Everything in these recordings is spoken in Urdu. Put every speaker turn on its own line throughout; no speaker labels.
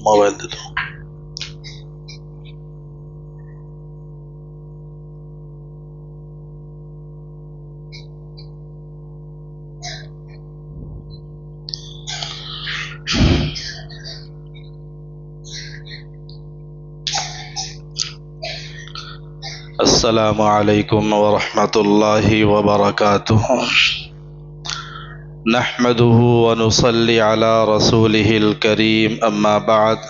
موبائل دے دو۔ السلام علیکم ورحمۃ اللہ وبرکاتہ۔ نحمده ونصلي على رسوله الكريم اما بعد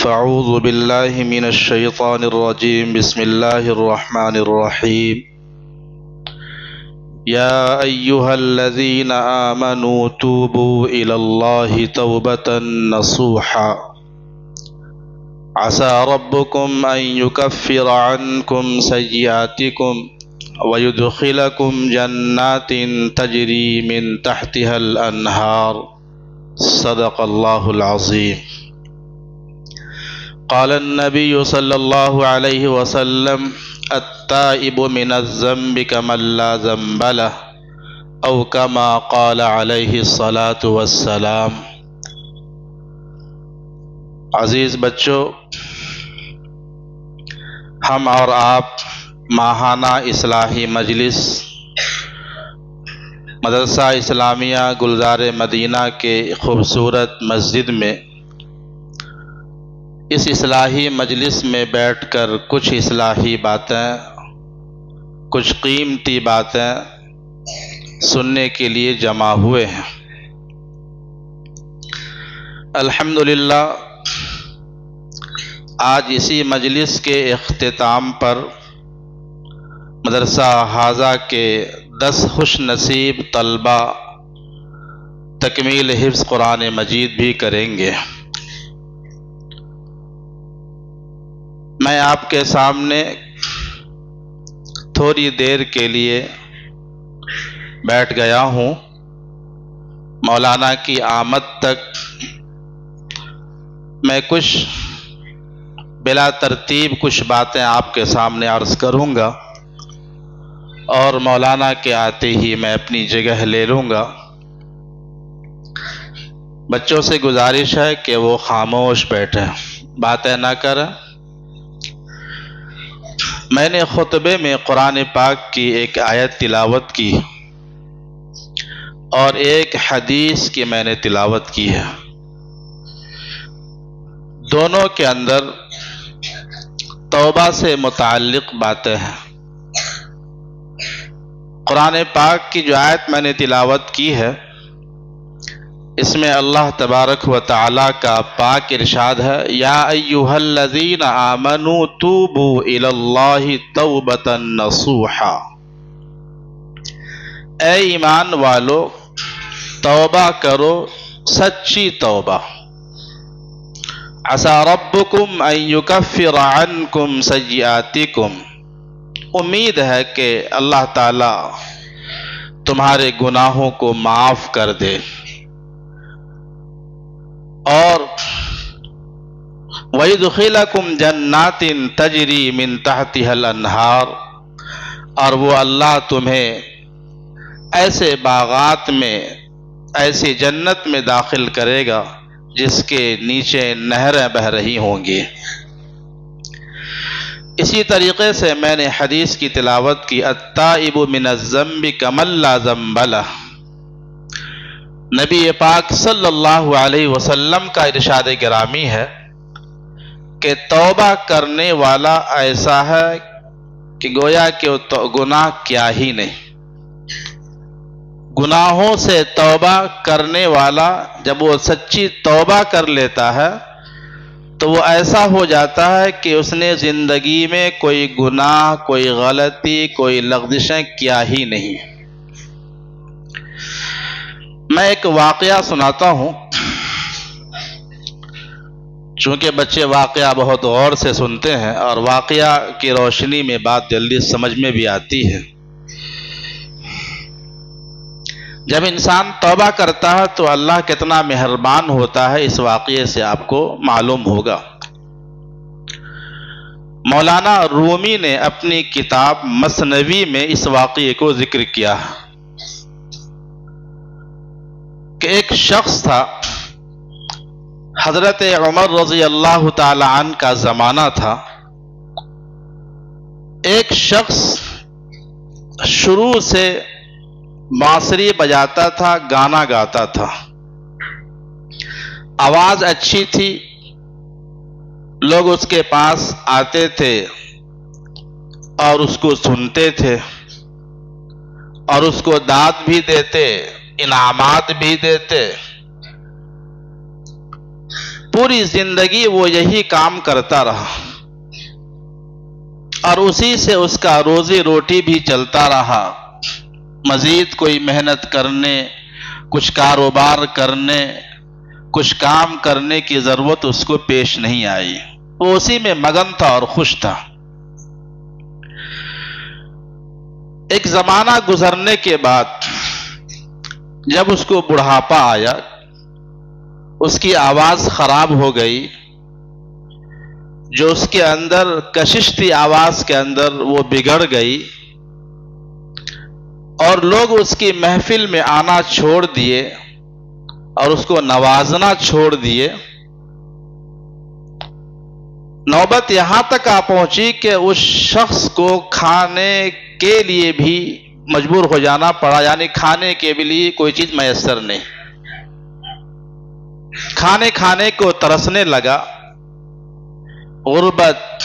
فاعوذ باللہ من الشیطان الرجیم بسم اللہ الرحمن الرحیم یا ایہا الذین آمنوا توبوا الی اللہ توبۃ نصوحا عسى ربكم أن يكفر عنكم سيئاتكم ويدخلكم جنات تجري من تحتها الأنهار صدق الله العظيم۔ قال النبي صلى الله عليه وسلم التائب من الذنب كمن لا ذنب له أو كما قال عليه الصلاة والسلام۔ عزیز بچوں، ہم اور آپ ماہانہ اصلاحی مجلس مدرسہ اسلامیہ گلزار مدینہ کے خوبصورت مسجد میں اس اصلاحی مجلس میں بیٹھ کر کچھ اصلاحی باتیں، کچھ قیمتی باتیں سننے کے لیے جمع ہوئے ہیں۔ الحمدللہ آج اسی مجلس کے اختتام پر مدرسہ حاضہ کے 10 خوش نصیب طلبہ تکمیل حفظ قرآن مجید بھی کریں گے۔ میں آپ کے سامنے تھوڑی دیر کے لیے بیٹھ گیا ہوں، مولانا کی آمد تک میں کچھ بلا ترتیب کچھ باتیں آپ کے سامنے عرض کروں گا اور مولانا کے آتے ہی میں اپنی جگہ لے لوں گا۔ بچوں سے گزارش ہے کہ وہ خاموش بیٹھیں، باتیں نہ کریں۔ میں نے خطبے میں قرآن پاک کی ایک آیت تلاوت کی اور ایک حدیث کی میں نے تلاوت کی ہے، دونوں کے اندر توبہ سے متعلق باتیں ہیں۔ قرآن پاک کی جو آیت میں نے تلاوت کی ہے، اس میں اللہ تبارک و تعالی کا پاک ارشاد ہے، یا ایہا الذین آمنوا توبوا الی اللہ توبۃ نصوحا، اے ایمان والو توبہ کرو سچی توبہ، عسى ربكم ان يكفر عنكم سيئاتكم، امید ہے کہ اللہ تعالی تمہارے گناہوں کو معاف کر دے، اور وَيُدْخِلَكُمْ جَنَّاتٍ تَجْرِي مِن تَحْتِهَا الْأَنْهَارُ، اور وہ اللہ تمہیں ایسے باغات میں، ایسی جنت میں داخل کرے گا جس کے نیچے نہریں بہہ رہی ہوں گی۔ اسی طریقے سے میں نے حدیث کی تلاوت کی، التائب من الذنب کمن لا ذنب لہ، نبی پاک صلی اللہ علیہ وسلم کا ارشاد گرامی ہے کہ توبہ کرنے والا ایسا ہے کہ گویا کہ وہ گناہ کیا ہی نہیں۔ گناہوں سے توبہ کرنے والا جب وہ سچی توبہ کر لیتا ہے تو وہ ایسا ہو جاتا ہے کہ اس نے زندگی میں کوئی گناہ، کوئی غلطی، کوئی لغزشیں کیا ہی نہیں۔ میں ایک واقعہ سناتا ہوں، چونکہ بچے واقعہ بہت غور سے سنتے ہیں اور واقعہ کی روشنی میں بات جلدی سمجھ میں بھی آتی ہے۔ جب انسان توبہ کرتا ہے تو اللہ کتنا مہربان ہوتا ہے، اس واقعے سے آپ کو معلوم ہوگا۔ مولانا رومی نے اپنی کتاب مثنوی میں اس واقعے کو ذکر کیا کہ ایک شخص تھا، حضرت عمر رضی اللہ تعالی عنہ کا زمانہ تھا. ایک شخص شروع سے بانسری بجاتا تھا، گانا گاتا تھا، آواز اچھی تھی، لوگ اس کے پاس آتے تھے اور اس کو سنتے تھے اور اس کو داد بھی دیتے، انعامات بھی دیتے. پوری زندگی وہ یہی کام کرتا رہا اور اسی سے اس کا روزی روٹی بھی چلتا رہا. مزید کوئی محنت کرنے، کچھ کاروبار کرنے، کچھ کام کرنے کی ضرورت اس کو پیش نہیں آئی. وہ اسی میں مگن تھا اور خوش تھا. ایک زمانہ گزرنے کے بعد جب اس کو بڑھاپا آیا، اس کی آواز خراب ہو گئی. جو اس کے اندر کشش تھی آواز کے اندر، وہ بگڑ گئی اور لوگ اس کی محفل میں آنا چھوڑ دیے اور اس کو نوازنا چھوڑ دیے. نوبت یہاں تک آ پہنچی کہ اس شخص کو کھانے کے لیے بھی مجبور ہو جانا پڑا، یعنی کھانے کے لیے کوئی چیز میسر نہیں. کھانے کو ترسنے لگا. غربت،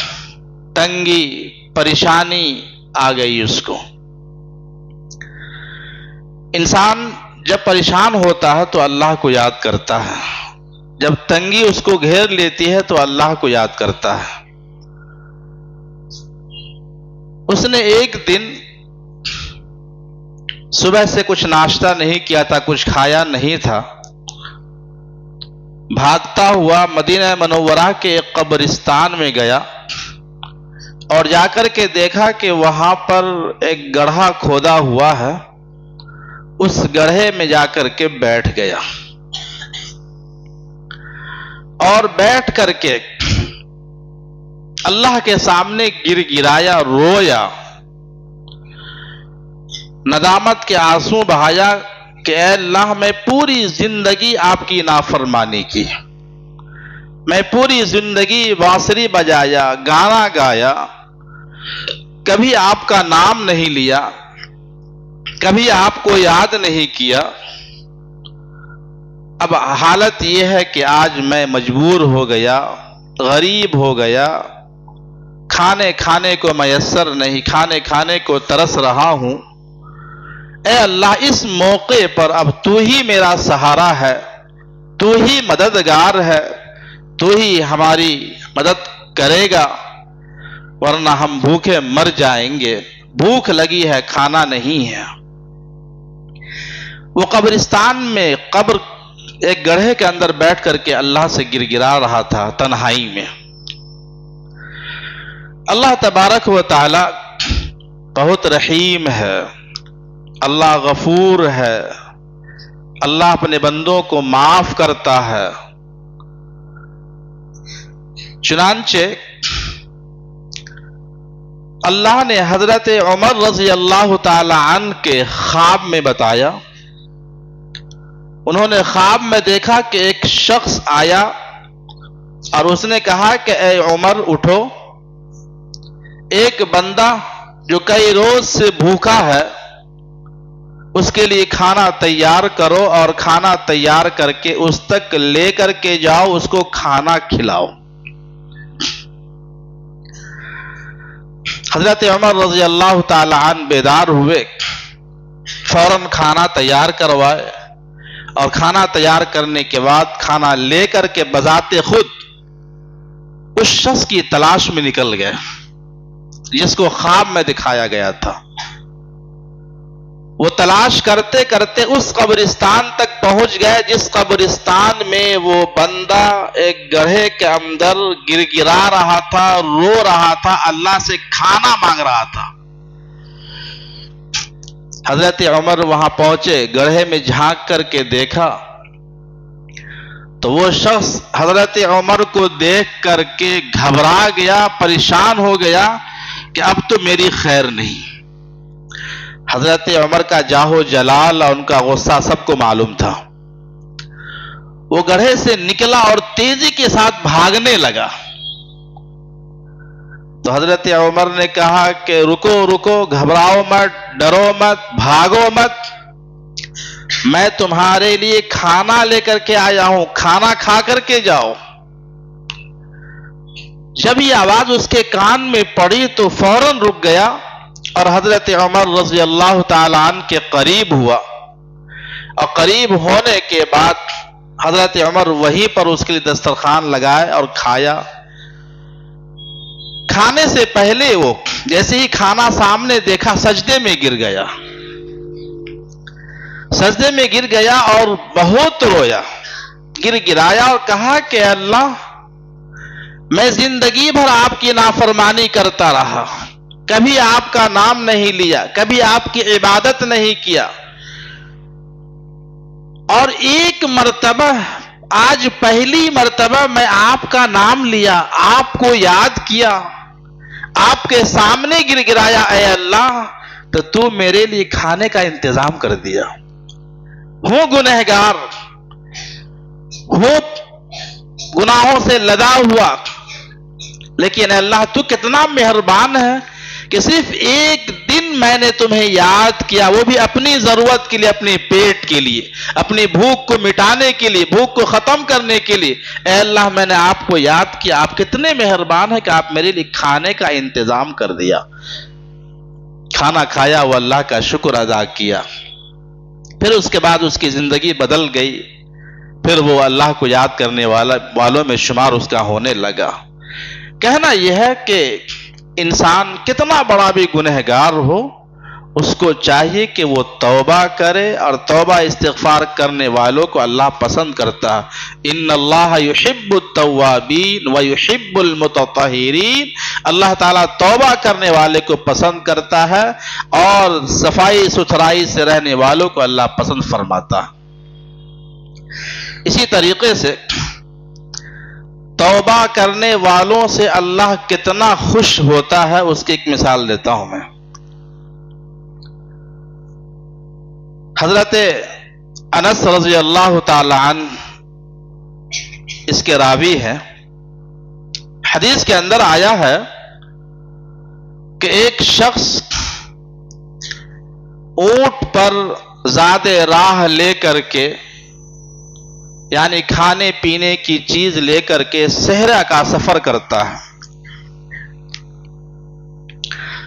تنگی، پریشانی آ گئی اس کو. انسان جب پریشان ہوتا ہے تو اللہ کو یاد کرتا ہے، جب تنگی اس کو گھیر لیتی ہے تو اللہ کو یاد کرتا ہے. اس نے ایک دن صبح سے کچھ ناشتہ نہیں کیا تھا، کچھ کھایا نہیں تھا. بھاگتا ہوا مدینہ منورہ کے ایک قبرستان میں گیا اور جا کر کے دیکھا کہ وہاں پر ایک گڑھا کھودا ہوا ہے. اس گڑھے میں جا کر کے بیٹھ گیا اور بیٹھ کر کے اللہ کے سامنے گر گرایا، رویا، ندامت کے آنسو بہایا کہ اے اللہ، میں پوری زندگی آپ کی نافرمانی کی، میں پوری زندگی بانسری بجایا، گانا گایا، کبھی آپ کا نام نہیں لیا، کبھی آپ کو یاد نہیں کیا. اب حالت یہ ہے کہ آج میں مجبور ہو گیا، غریب ہو گیا، کھانے کو میسر نہیں، کھانے کو ترس رہا ہوں. اے اللہ، اس موقع پر اب تو ہی میرا سہارا ہے، تو ہی مددگار ہے، تو ہی ہماری مدد کرے گا، ورنہ ہم بھوکے مر جائیں گے. بھوک لگی ہے، کھانا نہیں ہے. وہ قبرستان میں قبر ایک گڑھے کے اندر بیٹھ کر کے اللہ سے گر گرا رہا تھا تنہائی میں. اللہ تبارک و تعالی بہت رحیم ہے، اللہ غفور ہے، اللہ اپنے بندوں کو معاف کرتا ہے. چنانچہ اللہ نے حضرت عمر رضی اللہ تعالی عنہ کے خواب میں بتایا. انہوں نے خواب میں دیکھا کہ ایک شخص آیا اور اس نے کہا کہ اے عمر اٹھو، ایک بندہ جو کئی روز سے بھوکا ہے اس کے لیے کھانا تیار کرو اور کھانا تیار کر کے اس تک لے کر کے جاؤ، اس کو کھانا کھلاؤ. حضرت عمر رضی اللہ تعالی عنہ بیدار ہوئے، فوراً کھانا تیار کروائے اور کھانا تیار کرنے کے بعد کھانا لے کر کے بذات خود اس شخص کی تلاش میں نکل گئے جس کو خواب میں دکھایا گیا تھا. وہ تلاش کرتے کرتے اس قبرستان تک پہنچ گئے جس قبرستان میں وہ بندہ ایک گڑھے کے اندر گر گرا رہا تھا، رو رہا تھا، اللہ سے کھانا مانگ رہا تھا. حضرت عمر وہاں پہنچے، گڑھے میں جھانک کر کے دیکھا تو وہ شخص حضرت عمر کو دیکھ کر کے گھبرا گیا، پریشان ہو گیا کہ اب تو میری خیر نہیں. حضرت عمر کا جاہ و جلال اور ان کا غصہ سب کو معلوم تھا. وہ گڑھے سے نکلا اور تیزی کے ساتھ بھاگنے لگا. تو حضرت عمر نے کہا کہ رکو رکو، گھبراؤ مت، ڈرو مت، بھاگو مت، میں تمہارے لیے کھانا لے کر کے آیا ہوں، کھانا کھا کر کے جاؤ. جب یہ آواز اس کے کان میں پڑی تو فوراً رک گیا اور حضرت عمر رضی اللہ تعالی عنہ کے قریب ہوا، اور قریب ہونے کے بعد حضرت عمر وہیں پر اس کے لیے دسترخوان لگائے اور کھایا. کھانے سے پہلے وہ جیسے ہی کھانا سامنے دیکھا سجدے میں گر گیا، سجدے میں گر گیا اور بہت رویا، گر گرایا اور کہا کہ اللہ، میں زندگی بھر آپ کی نافرمانی کرتا رہا، کبھی آپ کا نام نہیں لیا، کبھی آپ کی عبادت نہیں کیا، اور ایک مرتبہ، آج پہلی مرتبہ میں آپ کا نام لیا، آپ کو یاد کیا، آپ کے سامنے گر گرایا، اے اللہ تو تو میرے لیے کھانے کا انتظام کر دیا. ہوں گنہگار، ہوں گناہوں سے لدا ہوا، لیکن اللہ تو کتنا مہربان ہے کہ صرف ایک دن میں نے تمہیں یاد کیا، وہ بھی اپنی ضرورت کے لیے، اپنے پیٹ کے لیے، اپنی بھوک کو مٹانے کے لیے، بھوک کو ختم کرنے کے لیے. اے اللہ میں نے آپ کو یاد کیا، آپ کتنے مہربان ہیں کہ آپ میرے لیے کھانے کا انتظام کر دیا. کھانا کھایا، وہ اللہ کا شکر ادا کیا. پھر اس کے بعد اس کی زندگی بدل گئی، پھر وہ اللہ کو یاد کرنے والوں میں شمار اس کا ہونے لگا. کہنا یہ ہے کہ انسان کتنا بڑا بھی گنہگار ہو، اس کو چاہیے کہ وہ توبہ کرے، اور توبہ استغفار کرنے والوں کو اللہ پسند کرتا ہے. ان اللہ یحب التوابین ویحب المتطہرین. اللہ تعالیٰ توبہ کرنے والے کو پسند کرتا ہے اور صفائی ستھرائی سے رہنے والوں کو اللہ پسند فرماتا ہے. اسی طریقے سے توبہ کرنے والوں سے اللہ کتنا خوش ہوتا ہے، اس کی ایک مثال دیتا ہوں میں. حضرت انس رضی اللہ تعالی عنہ اس کے راوی ہیں. حدیث کے اندر آیا ہے کہ ایک شخص اونٹ پر زاد راہ لے کر کے، یعنی کھانے پینے کی چیز لے کر کے صحرا کا سفر کرتا ہے.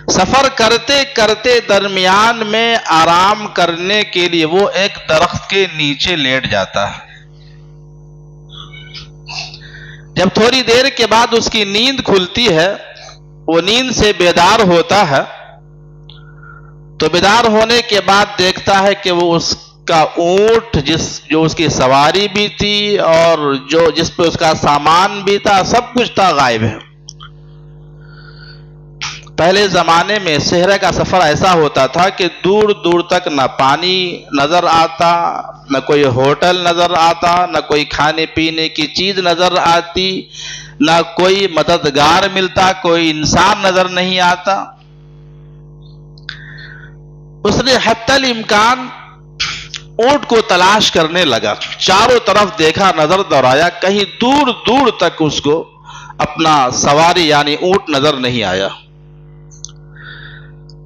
سفر کرتے کرتے درمیان میں آرام کرنے کے لیے وہ ایک درخت کے نیچے لیٹ جاتا ہے. جب تھوڑی دیر کے بعد اس کی نیند کھلتی ہے، وہ نیند سے بیدار ہوتا ہے، تو بیدار ہونے کے بعد دیکھتا ہے کہ وہ اس کا اونٹ جو اس کی سواری بھی تھی اور جس پہ اس کا سامان بھی تھا، سب کچھ تھا، غائب ہے. پہلے زمانے میں صحرا کا سفر ایسا ہوتا تھا کہ دور دور تک نہ پانی نظر آتا، نہ کوئی ہوٹل نظر آتا، نہ کوئی کھانے پینے کی چیز نظر آتی، نہ کوئی مددگار ملتا، کوئی انسان نظر نہیں آتا. اس نے حتی الامکان اونٹ کو تلاش کرنے لگا، چاروں طرف دیکھا، نظر دوڑایا، کہیں دور دور تک اس کو اپنا سواری یعنی اونٹ نظر نہیں آیا.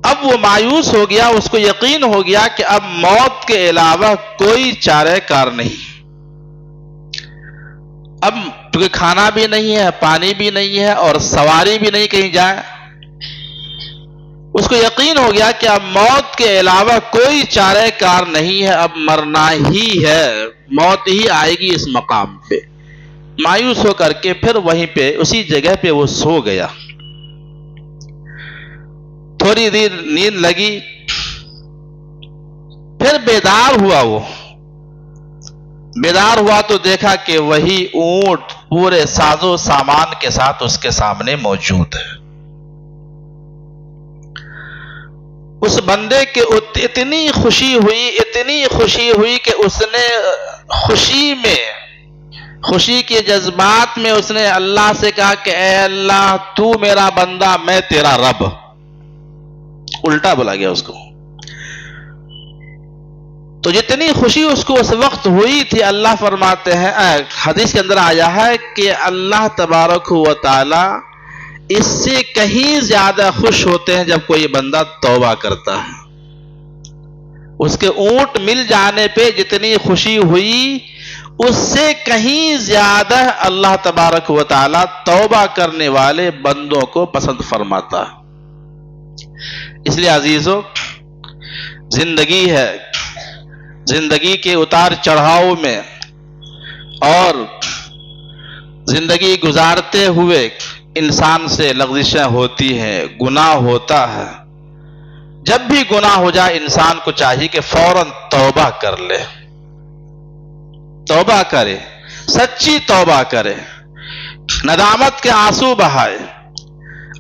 اب وہ مایوس ہو گیا، اس کو یقین ہو گیا کہ اب موت کے علاوہ کوئی چارہ کار نہیں. اب کیونکہ کھانا بھی نہیں ہے، پانی بھی نہیں ہے اور سواری بھی نہیں کہیں جائے، اس کو یقین ہو گیا کہ اب موت کے علاوہ کوئی چارہ کار نہیں ہے، اب مرنا ہی ہے، موت ہی آئے گی اس مقام پہ. مایوس ہو کر کے پھر وہیں پہ اسی جگہ پہ وہ سو گیا. تھوڑی دیر نیند لگی، پھر بیدار ہوا. وہ بیدار ہوا تو دیکھا کہ وہی اونٹ پورے ساز و سامان کے ساتھ اس کے سامنے موجود ہے. اس بندے کے اتنی خوشی ہوئی کہ اس نے خوشی کے جذبات میں اس نے اللہ سے کہا کہ اے اللہ تو میرا بندہ، میں تیرا رب. الٹا بولا گیا اس کو. تو جتنی خوشی اس کو اس وقت ہوئی تھی، اللہ فرماتے ہیں، حدیث کے اندر آیا ہے کہ اللہ تبارک و تعالی اس سے کہیں زیادہ خوش ہوتے ہیں جب کوئی بندہ توبہ کرتا ہے۔ اس کے اونٹ مل جانے پہ جتنی خوشی ہوئی، اس سے کہیں زیادہ اللہ تبارک و تعالی توبہ کرنے والے بندوں کو پسند فرماتا ہے۔ اس لیے عزیزو، زندگی ہے، زندگی کے اتار چڑھاؤ میں اور زندگی گزارتے ہوئے انسان سے لغزشیں ہوتی ہیں، گناہ ہوتا ہے۔ جب بھی گناہ ہو جائے انسان کو چاہیے کہ فوراً توبہ کر لے، توبہ کرے، سچی توبہ کرے، ندامت کے آنسو بہائے۔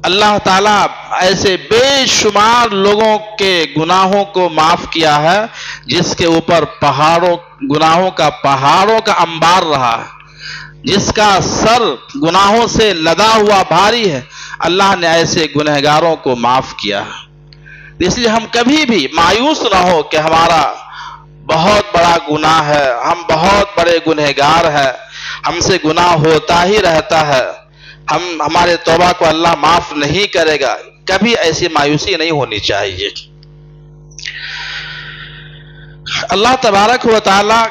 اللہ تعالیٰ ایسے بے شمار لوگوں کے گناہوں کو معاف کیا ہے جس کے اوپر گناہوں کا پہاڑوں کا انبار رہا ہے، جس کا سر گناہوں سے لدا ہوا بھاری ہے، اللہ نے ایسے گنہگاروں کو معاف کیا ہے۔ اس لیے ہم کبھی بھی مایوس نہ ہو کہ ہمارا بہت بڑا گناہ ہے، ہم بہت بڑے گنہگار ہیں، ہم سے گناہ ہوتا ہی رہتا ہے، ہمارے توبہ کو اللہ معاف نہیں کرے گا۔ کبھی ایسی مایوسی نہیں ہونی چاہیے۔ اللہ تبارک و تعالی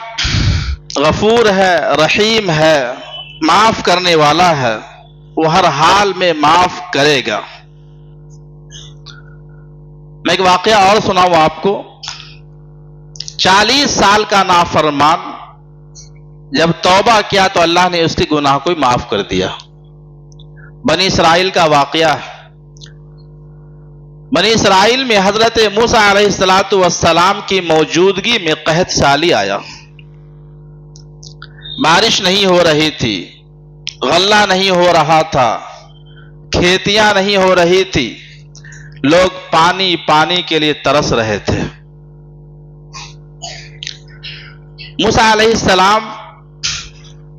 غفور ہے، رحیم ہے، معاف کرنے والا ہے، وہ ہر حال میں معاف کرے گا۔ میں ایک واقعہ اور سناؤں آپ کو۔ 40 سال کا نافرمان جب توبہ کیا تو اللہ نے اس کے گناہ کو معاف کر دیا۔ بنی اسرائیل کا واقعہ ہے۔ بنی اسرائیل میں حضرت موسیٰ علیہ السلام کی موجودگی میں قحط سالی آیا۔ بارش نہیں ہو رہی تھی، غلہ نہیں ہو رہا تھا، کھیتیاں نہیں ہو رہی تھی، لوگ پانی کے لیے ترس رہے تھے۔ موسیٰ علیہ السلام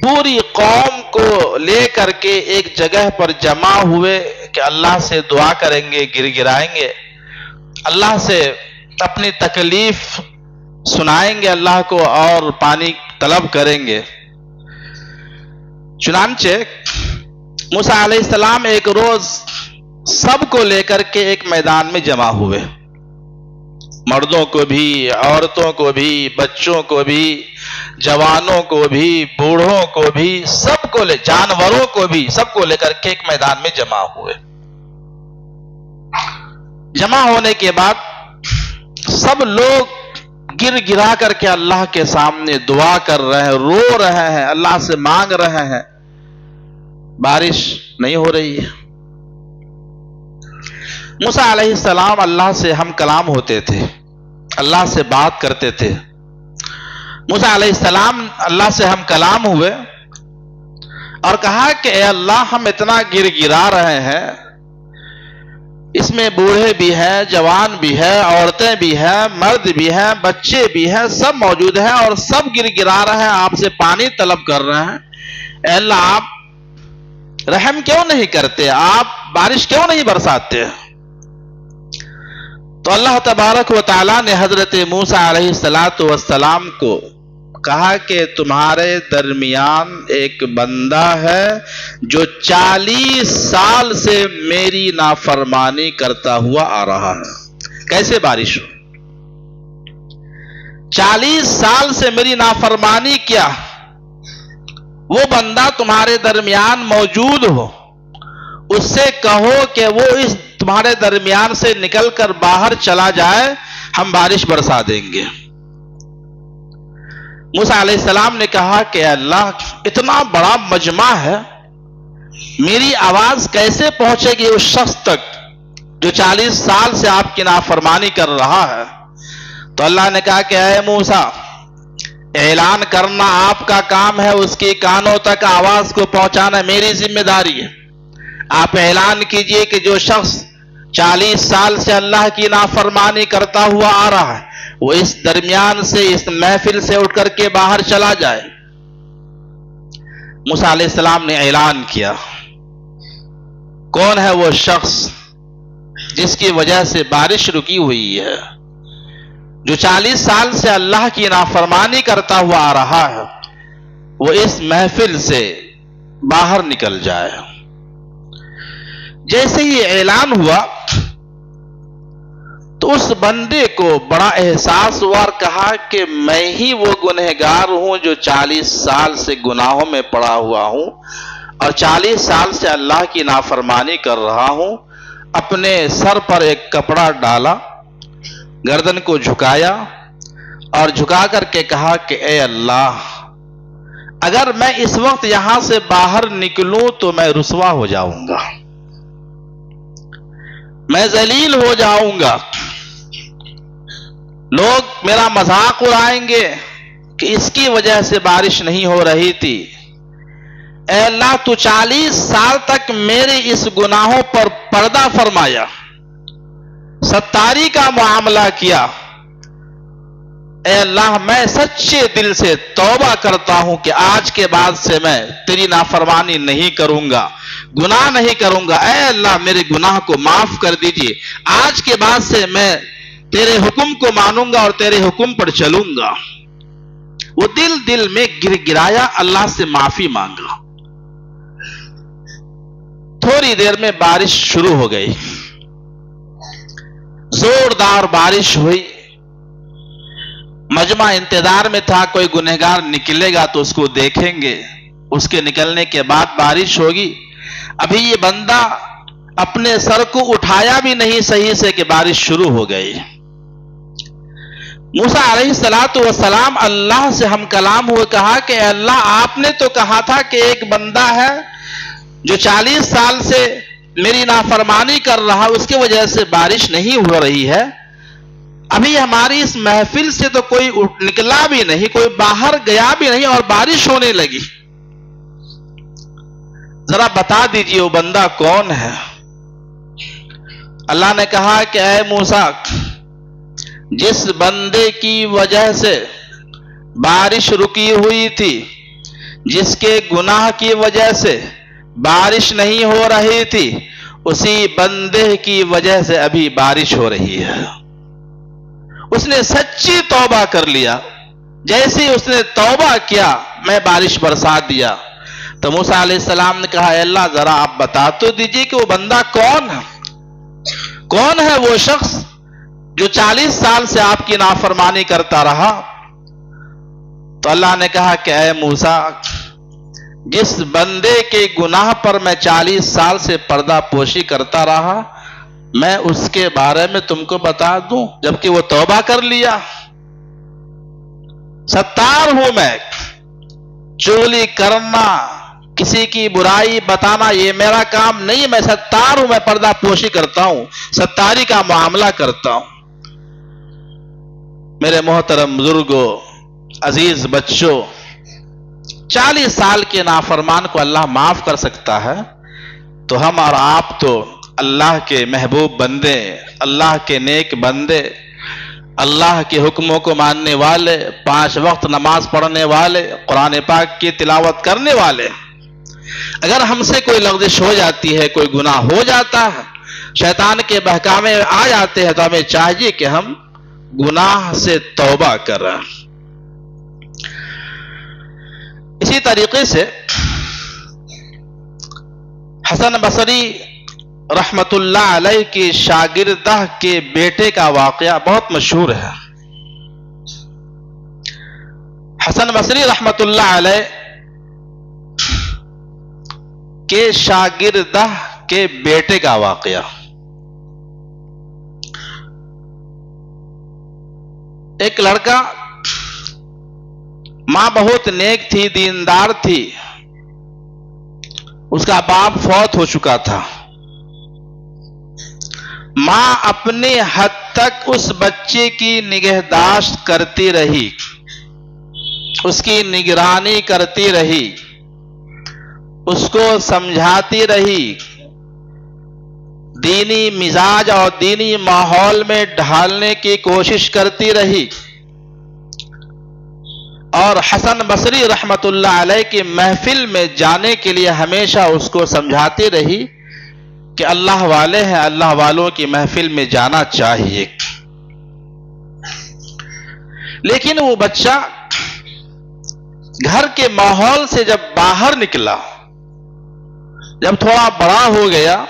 پوری قوم کو لے کر کے ایک جگہ پر جمع ہوئے کہ اللہ سے دعا کریں گے، گر گرائیں گے، اللہ سے اپنی تکلیف سنائیں گے اللہ کو اور پانی طلب کریں گے۔ چنانچہ موسیٰ علیہ السلام ایک روز سب کو لے کر کے ایک میدان میں جمع ہوئے، مردوں کو بھی، عورتوں کو بھی، بچوں کو بھی، جوانوں کو بھی، بوڑھوں کو بھی، سب کو جانوروں کو بھی، سب کو لے کر کے ایک میدان میں جمع ہوئے۔ جمع ہونے کے بعد سب لوگ گر گرا کر کے اللہ کے سامنے دعا کر رہے ہیں، رو رہے ہیں، اللہ سے مانگ رہے ہیں۔ بارش نہیں ہو رہی ہے۔ موسیٰ علیہ السلام اللہ سے ہم کلام ہوتے تھے، اللہ سے بات کرتے تھے۔ موسیٰ علیہ السلام اللہ سے ہم کلام ہوئے اور کہا کہ اے اللہ، ہم اتنا گر گرا رہے ہیں، اس میں بوڑھے بھی ہیں، جوان بھی ہیں، عورتیں بھی ہیں، مرد بھی ہیں، بچے بھی ہیں، سب موجود ہیں اور سب گر گرا رہے ہیں، آپ سے پانی طلب کر رہے ہیں۔ اے اللہ، آپ رحم کیوں نہیں کرتے؟ آپ بارش کیوں نہیں برساتے؟ تو اللہ تبارک و تعالیٰ نے حضرت موسیٰ علیہ السلام کو کہا کہ تمہارے درمیان ایک بندہ ہے جو 40 سال سے میری نافرمانی کرتا ہوا آ رہا ہے۔ کیسے بارش ہو؟ 40 سال سے میری نافرمانی کیا، وہ بندہ تمہارے درمیان موجود ہو، اس سے کہو کہ وہ اس تمہارے درمیان سے نکل کر باہر چلا جائے، ہم بارش برسا دیں گے۔ موسیٰ علیہ السلام نے کہا کہ اللہ، اتنا بڑا مجمع ہے، میری آواز کیسے پہنچے گی اس شخص تک جو 40 سال سے آپ کی نافرمانی کر رہا ہے؟ تو اللہ نے کہا کہ اے موسیٰ، اعلان کرنا آپ کا کام ہے، اس کی کانوں تک آواز کو پہنچانا میری ذمہ داری ہے۔ آپ اعلان کیجئے کہ جو شخص 40 سال سے اللہ کی نافرمانی کرتا ہوا آ رہا ہے، وہ اس درمیان سے، اس محفل سے اٹھ کر کے باہر چلا جائے۔ موسیٰ علیہ السلام نے اعلان کیا۔ کون ہے وہ شخص جس کی وجہ سے بارش رکی ہوئی ہے؟ جو 40 سال سے اللہ کی نافرمانی کرتا ہوا آ رہا ہے وہ اس محفل سے باہر نکل جائے۔ جیسے ہی اعلان ہوا تو اس بندے کو بڑا احساس ہوا اور کہا کہ میں ہی وہ گنہگار ہوں جو 40 سال سے گناہوں میں پڑا ہوا ہوں اور 40 سال سے اللہ کی نافرمانی کر رہا ہوں۔ اپنے سر پر ایک کپڑا ڈالا، گردن کو جھکایا اور جھکا کر کے کہا کہ اے اللہ، اگر میں اس وقت یہاں سے باہر نکلوں تو میں رسوا ہو جاؤں گا، میں ذلیل ہو جاؤں گا، لوگ میرا مذاق اڑائیں گے کہ اس کی وجہ سے بارش نہیں ہو رہی تھی۔ اے اللہ، تو 40 سال تک میرے اس گناہوں پر پردہ فرمایا، ستاری کا معاملہ کیا۔ اے اللہ، میں سچے دل سے توبہ کرتا ہوں کہ آج کے بعد سے میں تیری نافرمانی نہیں کروں گا، گناہ نہیں کروں گا۔ اے اللہ، میرے گناہ کو معاف کر دیجئے، آج کے بعد سے میں تیرے حکم کو مانوں گا اور تیرے حکم پر چلوں گا۔ وہ دل میں گر گرایا، اللہ سے معافی مانگا۔ تھوڑی دیر میں بارش شروع ہو گئی، زوردار بارش ہوئی۔ مجمع انتظار میں تھا، کوئی گنہگار نکلے گا تو اس کو دیکھیں گے، اس کے نکلنے کے بعد بارش ہوگی۔ ابھی یہ بندہ اپنے سر کو اٹھایا بھی نہیں صحیح سے کہ بارش شروع ہو گئی۔ موسیٰ علیہ السلام اللہ سے ہم کلام ہوئے، کہا کہ اے اللہ، آپ نے تو کہا تھا کہ ایک بندہ ہے جو 40 سال سے میری نافرمانی کر رہا، اس کی وجہ سے بارش نہیں ہو رہی ہے۔ ابھی ہماری اس محفل سے تو کوئی نکلا بھی نہیں، کوئی باہر گیا بھی نہیں اور بارش ہونے لگی۔ ذرا بتا دیجئے وہ بندہ کون ہے؟ اللہ نے کہا کہ اے موسیٰ، جس بندے کی وجہ سے بارش رکی ہوئی تھی، جس کے گناہ کی وجہ سے بارش نہیں ہو رہی تھی، اسی بندے کی وجہ سے ابھی بارش ہو رہی ہے۔ اس نے سچی توبہ کر لیا، جیسے اس نے توبہ کیا میں بارش برسا دیا۔ تو موسیٰ علیہ السلام نے کہا اے اللہ، ذرا آپ بتا تو دیجئے کہ وہ بندہ کون ہے؟ کون ہے وہ شخص جو 40 سال سے آپ کی نافرمانی کرتا رہا؟ تو اللہ نے کہا کہ اے موسیٰ، جس بندے کے گناہ پر میں 40 سال سے پردہ پوشی کرتا رہا، میں اس کے بارے میں تم کو بتا دوں، جبکہ وہ توبہ کر لیا۔ ستار ہوں میں، چغلی کرنا، کسی کی برائی بتانا یہ میرا کام نہیں، میں ستار ہوں، میں پردہ پوشی کرتا ہوں، ستاری کا معاملہ کرتا ہوں۔ میرے محترم بزرگوں، عزیز بچوں، 40 سال کے نافرمان کو اللہ معاف کر سکتا ہے تو ہم اور آپ تو اللہ کے محبوب بندے، اللہ کے نیک بندے، اللہ کے حکموں کو ماننے والے، 5 وقت نماز پڑھنے والے، قرآن پاک کی تلاوت کرنے والے۔ اگر ہم سے کوئی لغزش ہو جاتی ہے، کوئی گناہ ہو جاتا ہے، شیطان کے بہکامے آ جاتے ہیں، تو ہمیں چاہیے کہ ہم گناہ سے توبہ کریں۔ اسی طریقے سے حسن بصری رحمت اللہ علیہ کی شاگردہ کے بیٹے کا واقعہ بہت مشہور ہے۔ حسن بصری رحمت اللہ علیہ کے شاگردہ کے بیٹے کا واقعہ۔ ایک لڑکا، ماں بہت نیک تھی، دیندار تھی، اس کا باپ فوت ہو چکا تھا۔ ماں اپنے حد تک اس بچے کی نگہداشت کرتی رہی، اس کی نگرانی کرتی رہی، اس کو سمجھاتی رہی، دینی مزاج اور دینی ماحول میں ڈھالنے کی کوشش کرتی رہی، اور حسن بصری رحمت اللہ علیہ کی محفل میں جانے کے لیے ہمیشہ اس کو سمجھاتی رہی کہ اللہ والے ہیں، اللہ والوں کی محفل میں جانا چاہیے۔ لیکن وہ بچہ گھر کے ماحول سے جب باہر نکلا، جب تھوڑا بڑا ہو گیا،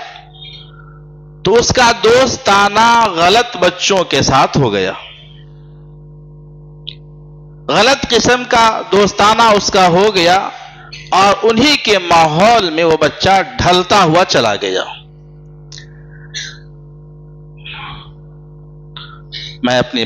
تو اس کا دوستانہ غلط بچوں کے ساتھ ہو گیا، غلط قسم کا دوستانہ اس کا ہو گیا، اور انہی کے ماحول میں وہ بچہ ڈھلتا ہوا چلا گیا۔ میں اپنی